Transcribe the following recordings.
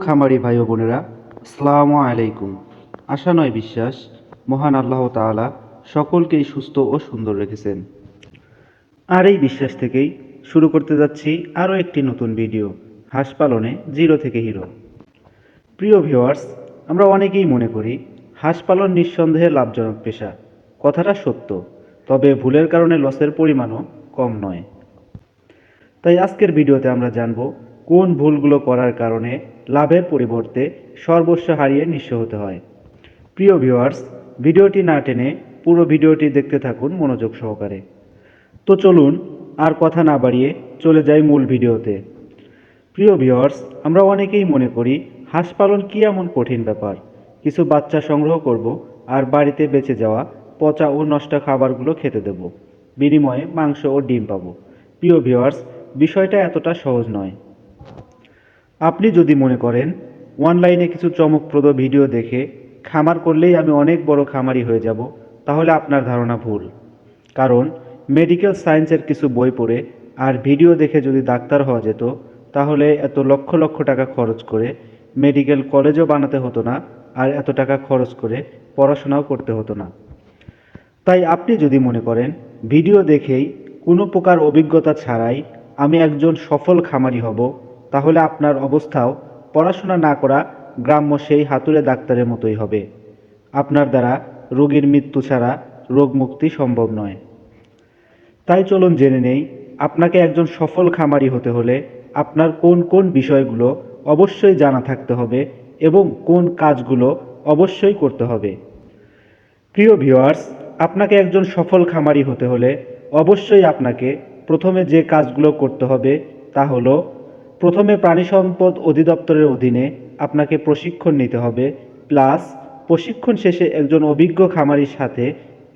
খামারি ভাই ও বোনেরা, আসসালামু আলাইকুম। আশা নয় বিশ্বাস, মহান আল্লাহ তাআলা সকলকেই সুস্থ ও সুন্দর রেখেছেন। আর এই বিশ্বাস থেকেই শুরু করতে যাচ্ছি আরও একটি নতুন ভিডিও, হাঁস পালনে জিরো থেকে হিরো। প্রিয় ভিউয়ার্স, আমরা অনেকেই মনে করি হাঁস পালন নিঃসন্দেহে লাভজনক পেশা। কথাটা সত্য, তবে ভুলের কারণে লসের পরিমাণও কম নয়। তাই আজকের ভিডিওতে আমরা জানব কোন ভুলগুলো করার কারণে লাভের পরিবর্তে সর্বস্ব হারিয়ে নিঃস্ব হতে হয়। প্রিয় ভিউয়ার্স, ভিডিওটি না টেনে পুরো ভিডিওটি দেখতে থাকুন মনোযোগ সহকারে। তো চলুন আর কথা না বাড়িয়ে চলে যাই মূল ভিডিওতে। প্রিয় ভিউয়ার্স, আমরা অনেকেই মনে করি হাঁস পালন কী এমন কঠিন ব্যাপার, কিছু বাচ্চা সংগ্রহ করব আর বাড়িতে বেঁচে যাওয়া পচা ও নষ্ট খাবারগুলো খেতে দেব, বিনিময়ে মাংস ও ডিম পাবো। প্রিয় ভিউয়ার্স, বিষয়টা এতটা সহজ নয়। আপনি যদি মনে করেন অনলাইনে কিছু চমকপ্রদ ভিডিও দেখে খামার করলেই আমি অনেক বড় খামারি হয়ে যাব, তাহলে আপনার ধারণা ভুল। কারণ মেডিকেল সায়েন্সের কিছু বই পড়ে আর ভিডিও দেখে যদি ডাক্তার হওয়া যেত, তাহলে এত লক্ষ লক্ষ টাকা খরচ করে মেডিকেল কলেজও বানাতে হতো না, আর এত টাকা খরচ করে পড়াশোনাও করতে হতো না। তাই আপনি যদি মনে করেন ভিডিও দেখেই কোনো প্রকার অভিজ্ঞতা ছাড়াই আমি একজন সফল খামারি হব, তাহলে আপনার অবস্থাও পড়াশোনা না করা গ্রাম্য সেই হাতুড়ে ডাক্তারের মতোই হবে। আপনার দ্বারা রোগীর মৃত্যু ছাড়া রোগ মুক্তি সম্ভব নয়। তাই চলুন জেনে নেই, আপনাকে একজন সফল খামারি হতে হলে আপনার কোন কোন বিষয়গুলো অবশ্যই জানা থাকতে হবে এবং কোন কাজগুলো অবশ্যই করতে হবে। প্রিয় ভিউয়ার্স, আপনাকে একজন সফল খামারি হতে হলে অবশ্যই আপনাকে প্রথমে যে কাজগুলো করতে হবে তা হলো, প্রথমে প্রাণী সম্পদ অধিদপ্তরের অধীনে আপনাকে প্রশিক্ষণ নিতে হবে, প্লাস প্রশিক্ষণ শেষে একজন অভিজ্ঞ খামারির সাথে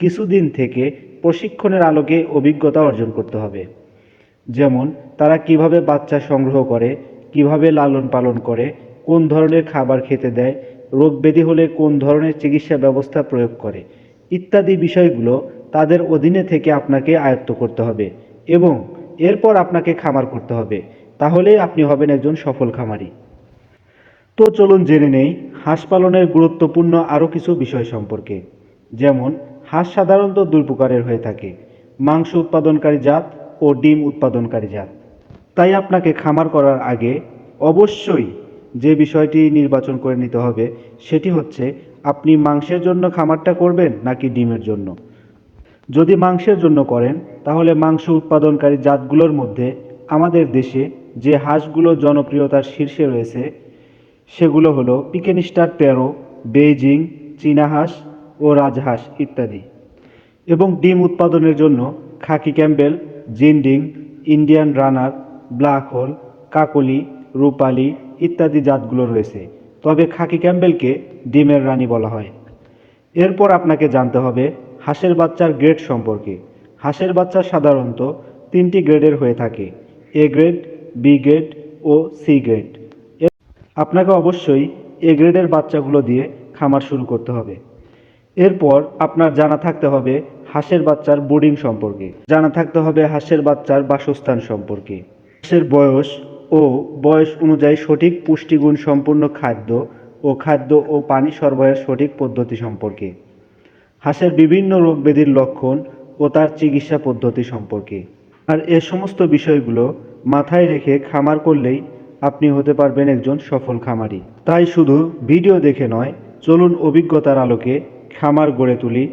কিছুদিন থেকে প্রশিক্ষণের আলোকে অভিজ্ঞতা অর্জন করতে হবে। যেমন তারা কিভাবে বাচ্চা সংগ্রহ করে, কিভাবে লালন পালন করে, কোন ধরনের খাবার খেতে দেয়, রোগ ব্যাধি হলে কোন ধরনের চিকিৎসা ব্যবস্থা প্রয়োগ করে, ইত্যাদি বিষয়গুলো তাদের অধীনে থেকে আপনাকে আয়ত্ত করতে হবে এবং এরপর আপনাকে খামার করতে হবে। তাহলেই আপনি হবেন একজন সফল খামারি। তো চলুন জেনে নেই হাঁস পালনের গুরুত্বপূর্ণ আরও কিছু বিষয় সম্পর্কে। যেমন হাঁস সাধারণত দুই প্রকারের হয়ে থাকে, মাংস উৎপাদনকারী জাত ও ডিম উৎপাদনকারী জাত। তাই আপনাকে খামার করার আগে অবশ্যই যে বিষয়টি নির্বাচন করে নিতে হবে সেটি হচ্ছে আপনি মাংসের জন্য খামারটা করবেন নাকি ডিমের জন্য। যদি মাংসের জন্য করেন তাহলে মাংস উৎপাদনকারী জাতগুলোর মধ্যে আমাদের দেশে যে হাঁসগুলো জনপ্রিয়তার শীর্ষে রয়েছে সেগুলো হলো পিকেন স্টার 13, বেইজিং, চীনা হাঁস ও রাজহাঁস ইত্যাদি। এবং ডিম উৎপাদনের জন্য খাকি Campbell, জিন্ডিং, Indian runner, black hole, কাকলি, রূপালি ইত্যাদি জাতগুলো রয়েছে, তবে খাকি ক্যাম্বেলকে ডিমের রানী বলা হয়। এরপর আপনাকে জানতে হবে হাঁসের বাচ্চার গ্রেড সম্পর্কে। হাঁসের বাচ্চা সাধারণত তিনটি গ্রেডের হয়ে থাকে, এ গ্রেড, বি গ্রেড ও সি গ্রেড। আপনাকে অবশ্যই এ গ্রেডের বাচ্চাগুলো দিয়ে খামার শুরু করতে হবে। এরপর আপনার জানা থাকতে হবে হাঁসের বাচ্চার ব্রুডিং সম্পর্কে, জানা থাকতে হবে হাঁসের বাচ্চার বাসস্থান সম্পর্কে, হাঁসের বয়স অনুযায়ী সঠিক পুষ্টিগুণ সম্পন্ন খাদ্য ও পানি সরবরাহের সঠিক পদ্ধতি সম্পর্কে, হাঁসের বিভিন্ন রোগ ব্যাধির লক্ষণ ও তার চিকিৎসা পদ্ধতি সম্পর্কে। আর এ সমস্ত বিষয়গুলো মাথায় রেখে খামার করলেই আপনি হতে পারবেন একজন সফল খামারি। তাই শুধু ভিডিও দেখে নয়, চলুন অভিজ্ঞতার আলোকে খামার গড়ে তুলি